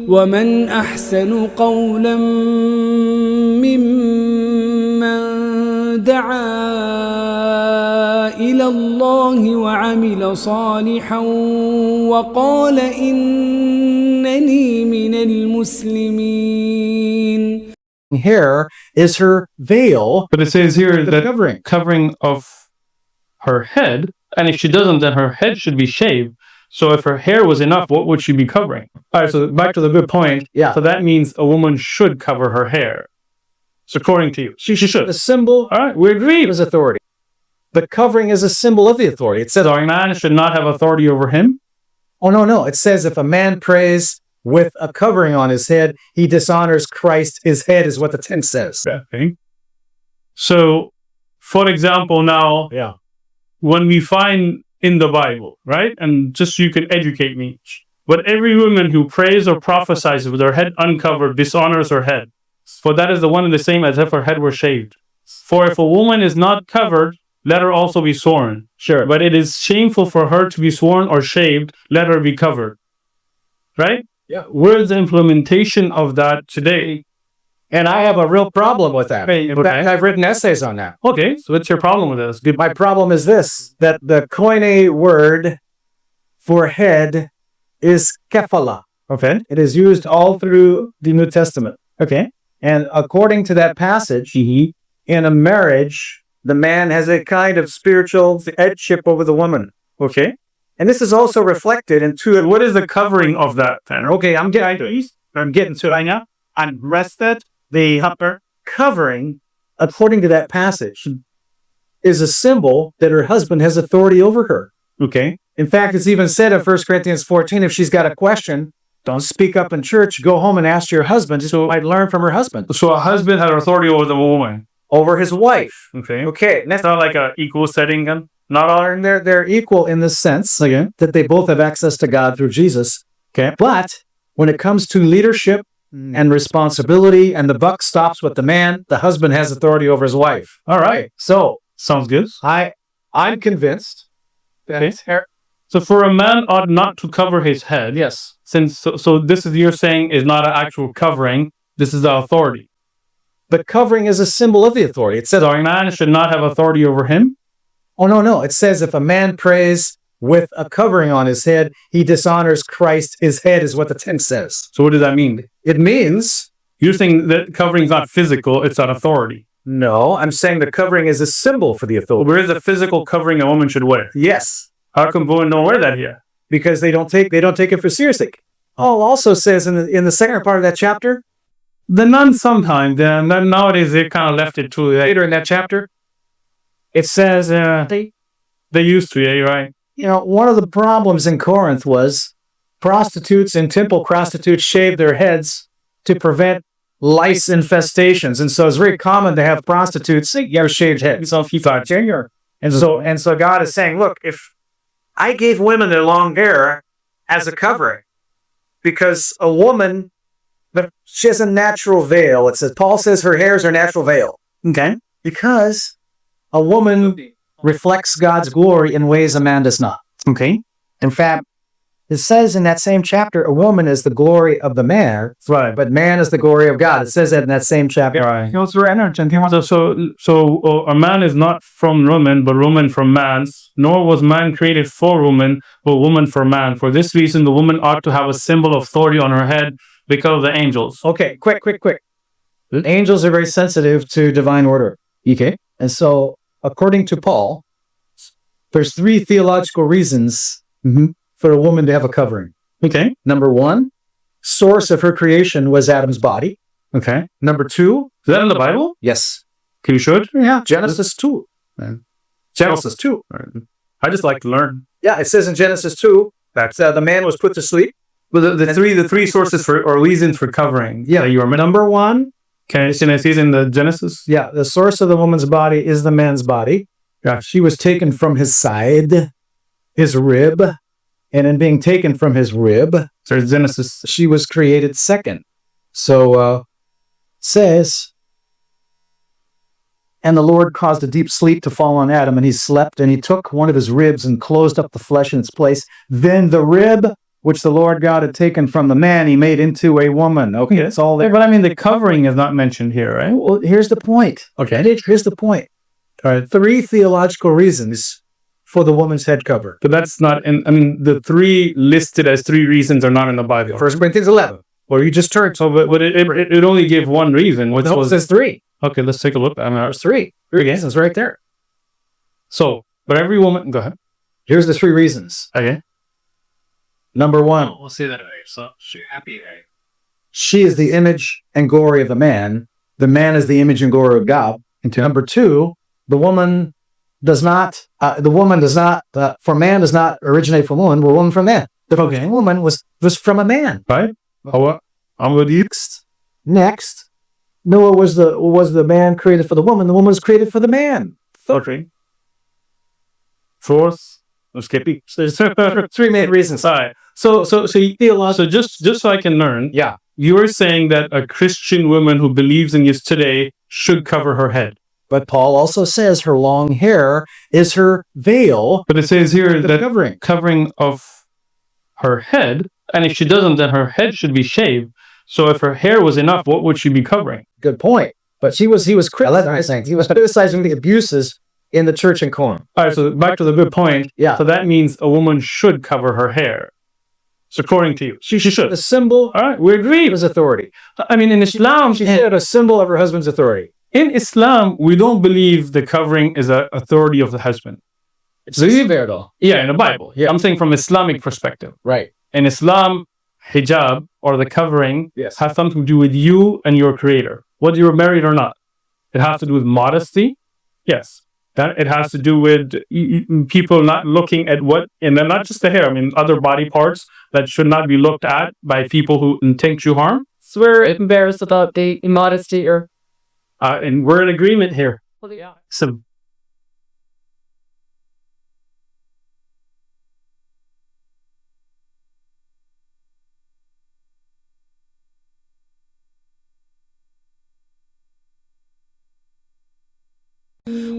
ومن أحسن قولا ممن دعا إلى الله وعمل صالحا وقال إنني من المسلمين. Here is her veil. But it says here that covering of her head, and if she doesn't, then her head should be shaved. So if her hair was enough, what would she be covering? All right, so back to the good point. Yeah. So that means a woman should cover her hair. So according to you, she should. The symbol, All right, we agree. is authority. The covering is a symbol of the authority. It says So a man should not have authority over him. oh, no. It says if a man prays with a covering on his head, he dishonors Christ. His head is what the text says. Okay. So, for example, now, Yeah. when we find in the Bible, right? And just so you can educate me, but every woman who prays or prophesies with her head uncovered dishonors her head. For that is the one and the same as if her head were shaved. For if a woman is not covered, let her also be sworn. Sure. But it is shameful for her to be sworn or shaved, let her be covered. Right? Yeah. Where's the implementation of that today? And I have a real problem with that. Okay, In fact, I've written essays on that. Okay, so what's your problem with this? Good. My problem is this, that the koine word for head is kephala. Okay. It is used all through the New Testament. Okay. And according to that passage, in a marriage, the man has a kind of spiritual headship over the woman. Okay. And this is also reflected in two. What is the covering of that then? Okay, I'm getting to it right now. I'm rested. The upper covering, according to that passage, is a symbol that her husband has authority over her. Okay. In fact, it's even said in 1 Corinthians 14, if she's got a question, don't speak up in church, go home and ask your husband. So might learn from her husband. So a husband had authority over the woman. Over his wife. Okay. Okay, That's not like a equal setting then? Not all. and they're equal in the sense that they both have access to God through Jesus. Okay. But when it comes to leadership and responsibility and the buck stops with the man, the husband has authority over his wife. All right. So Sounds good. I'm convinced that Okay. So for a man ought not to cover his head. yes. Since so this is you're saying is not an actual covering. This is the authority. The covering is a symbol of the authority. It says, So a man should not have authority over him. oh, no. It says if a man prays with a covering on his head, he dishonors Christ. His head is what the text says. So what does that mean? It means, You're saying that covering is not physical, it's an authority. no, I'm saying the covering is a symbol for the Well, authority. where is the physical covering a woman should wear? Yes, How come women don't wear that here? because they don't take it for seriously. Paul also says in the second part of that chapter, The nuns sometimes, then nowadays they kind of left it to later in that chapter, it says they used to, yeah, you're right. one of the problems in Corinth was prostitutes and temple prostitutes shaved their heads to prevent lice infestations, and so it's very common to have prostitutes shaved heads. And so God is saying, look, if I gave women their long hair as a covering, because a woman, she has a natural veil. It says Paul says her hair is her natural veil. Okay. Because a woman reflects God's glory in ways a man does not. Okay. In fact, it says in that same chapter, a woman is the glory of the man, Right. but man is the glory of God. It says that in that same chapter. Right. So a man is not from woman, but woman from man. Nor was man created for woman, but woman for man. For this reason, the woman ought to have a symbol of authority on her head because of the angels. Okay, quick. Angels are very sensitive to divine order. Okay. And so, according to Paul, there's 3 theological reasons for a woman to have a covering. Okay. Number 1, source of her creation was Adam's body. Okay. Number 2, Is that in the Bible? yes. Can you show it? Yeah, Genesis 2. Genesis 2. I just like to learn. Yeah, it says in Genesis 2 that the man was put to sleep. Well, the three sources for or reasons for covering. Yeah, you remember. Number 1, Can I see it in the Genesis? yeah, the source of the woman's body is the man's body. Yeah. She was taken from his side, his rib, and in being taken from his rib, So it's Genesis. she was created second. So says, and the Lord caused a deep sleep to fall on Adam, and he slept, and he took one of his ribs and closed up the flesh in its place. Then the rib which the Lord God had taken from the man, he made into a woman. Okay, it's all there. But I mean, the covering is not mentioned here, right? Well, here's the point. Okay, here's the point. All right, 3 theological reasons for the woman's head cover. But that's not in, I mean, the 3 listed as 3 reasons are not in the Bible. 1 Corinthians 11. Or you just turned. So, but it only gave one reason, which was... It says 3. Okay, let's take a look. I mean, There's 3. 3 reasons right there. So, but every woman... Go ahead. Here's the 3 reasons. Okay. Number 1. We'll say that way. So, happy. She is the image and glory of the man. The man is the image and glory of God. And number 2, the woman does not, for man does not originate from woman, but woman from man. The woman was from a man. Right? I'm with you. Next, Noah was the man created for the woman was created for the man. Okay. 4th, I'm skipping. So there's 3 main reasons. All right. So just so I can learn. Yeah. You are saying that a Christian woman who believes in Jesus today should cover her head. But Paul also says her long hair is her veil. But it says here the that covering of her head, and if she doesn't, then her head should be shaved. So if her hair was enough, what would she be covering? Good point. But he was criticizing the abuses in the church in Corinth. All right, so back to the good point. Yeah. So that means a woman should cover her hair. So according to you, she should. The symbol. All right, we agree. Of his authority. I mean, in Islam, she had a symbol of her husband's authority. In Islam, we don't believe the covering is an authority of the husband. It's though. Yeah, in the Bible. Yeah. I'm saying from Islamic perspective. Right. In Islam, hijab or the covering has something to do with you and your creator, whether you're married or not. It has to do with modesty. Yes. It has to do with people not looking at and then not just the hair, I mean, other body parts that should not be looked at by people who intend you harm. So we're embarrassed about the immodesty or... and we're in agreement here. Well, yeah. So,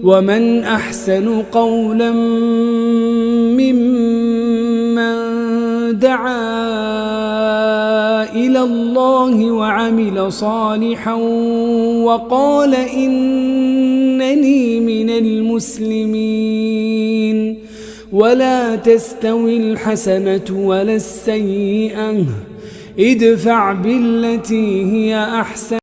ومن أحسن قولا ممن دعا إلى الله وعمل صالحا وقال إنني من المسلمين ولا تستوي الحسنة ولا السيئة ادفع بالتي هي أحسن